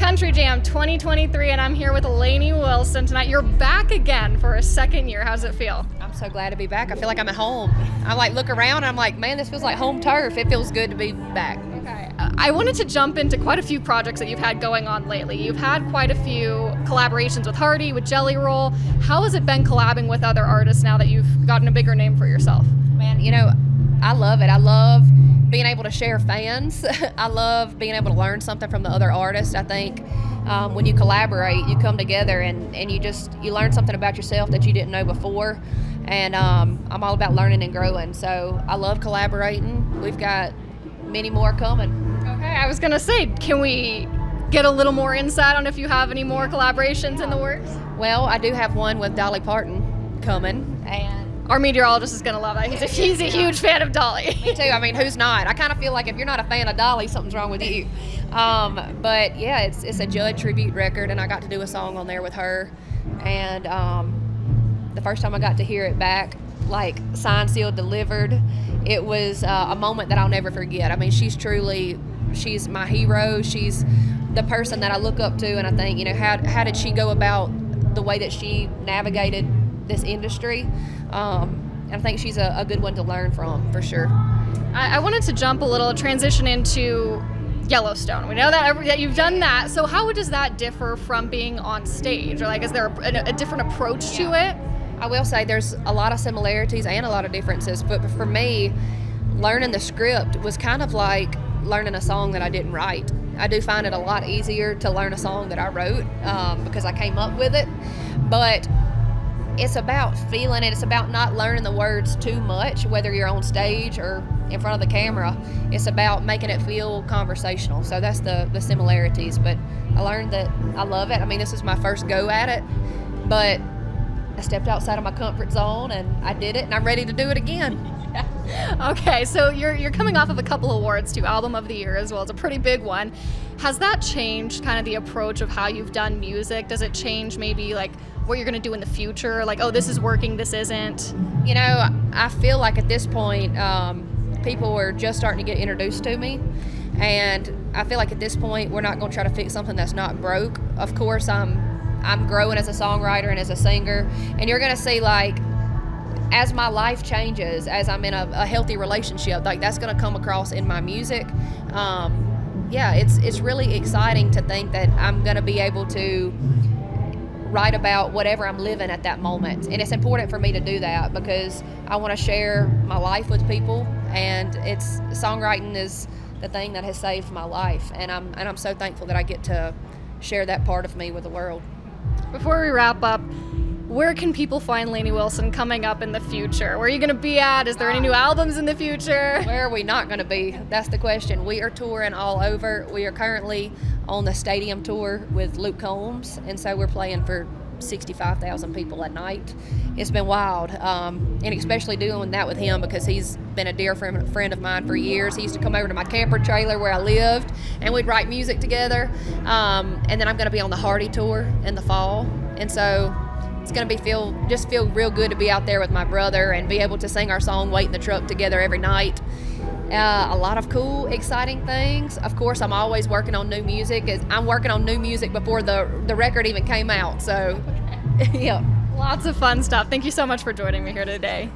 Country Jam 2023, and I'm here with Lainey Wilson tonight. You're back again for a second year. How does it feel? I'm so glad to be back. I feel like I'm at home. I look around and I'm like, man, this feels like home turf. It feels good to be back. Okay. I wanted to jump into quite a few projects that you've had going on lately. You've had quite a few collaborations with Hardy, with Jelly Roll. How has it been collabing with other artists now that you've gotten a bigger name for yourself? Man, you know, I love it. I love being able to share fans. I love being able to learn something from the other artists. I think when you collaborate, you come together and you learn something about yourself that you didn't know before. And I'm all about learning and growing. So I love collaborating. We've got many more coming. Okay, I was gonna say, can we get a little more insight on if you have any more collaborations in the works? Well, I do have one with Dolly Parton coming, and our meteorologist is going to love that. He's a huge fan of Dolly. Me too. I mean, who's not? I kind of feel like if you're not a fan of Dolly, something's wrong with you. But yeah, it's a Judd tribute record, and I got to do a song on there with her. And the first time I got to hear it back, like signed, sealed, delivered, it was a moment that I'll never forget. I mean, she's my hero. She's the person that I look up to, and I think, you know, how did she go about the way that she navigated this industry? And I think she's a good one to learn from, for sure. I wanted to jump a little, transition into Yellowstone. We know that you've done that. So how does that differ from being on stage? Or like, is there a different approach to it? I will say there's a lot of similarities and a lot of differences, but for me, learning the script was kind of like learning a song that I didn't write. I do find it a lot easier to learn a song that I wrote because I came up with it, but it's about feeling it. It's about not learning the words too much, whether you're on stage or in front of the camera. It's about making it feel conversational. So that's the similarities. But I learned that I love it. I mean, this is my first go at it, but I stepped outside of my comfort zone and I did it, and I'm ready to do it again. Okay, so you're coming off of a couple awards too, Album of the Year as well. It's a pretty big one. Has that changed kind of the approach of how you've done music? Does it change maybe like what you're going to do in the future? Like, oh, this is working, this isn't? You know, I feel like at this point, people are just starting to get introduced to me. And I feel like at this point, we're not going to try to fix something that's not broke. Of course, I'm growing as a songwriter and as a singer. And you're going to see, like, as my life changes, as I'm in a healthy relationship, like that's going to come across in my music. Yeah, it's really exciting to think that I'm going to be able to write about whatever I'm living at that moment. And it's important for me to do that because I want to share my life with people, and songwriting is the thing that has saved my life, and I'm so thankful that I get to share that part of me with the world. Before we wrap up, where can people find Lainey Wilson coming up in the future? Where are you going to be at? Is there any new albums in the future? Where are we not going to be? That's the question. We are touring all over. We are currently on the stadium tour with Luke Combs, and so we're playing for 65,000 people at night. It's been wild, and especially doing that with him because he's been a dear friend of mine for years. He used to come over to my camper trailer where I lived, and we'd write music together. And then I'm going to be on the Hardy tour in the fall, and so it's going to feel real good to be out there with my brother and be able to sing our song "Wait in the Truck" together every night. A lot of cool, exciting things. Of course, I'm always working on new music. I'm working on new music before the record even came out. So, yeah. Lots of fun stuff. Thank you so much for joining me here today.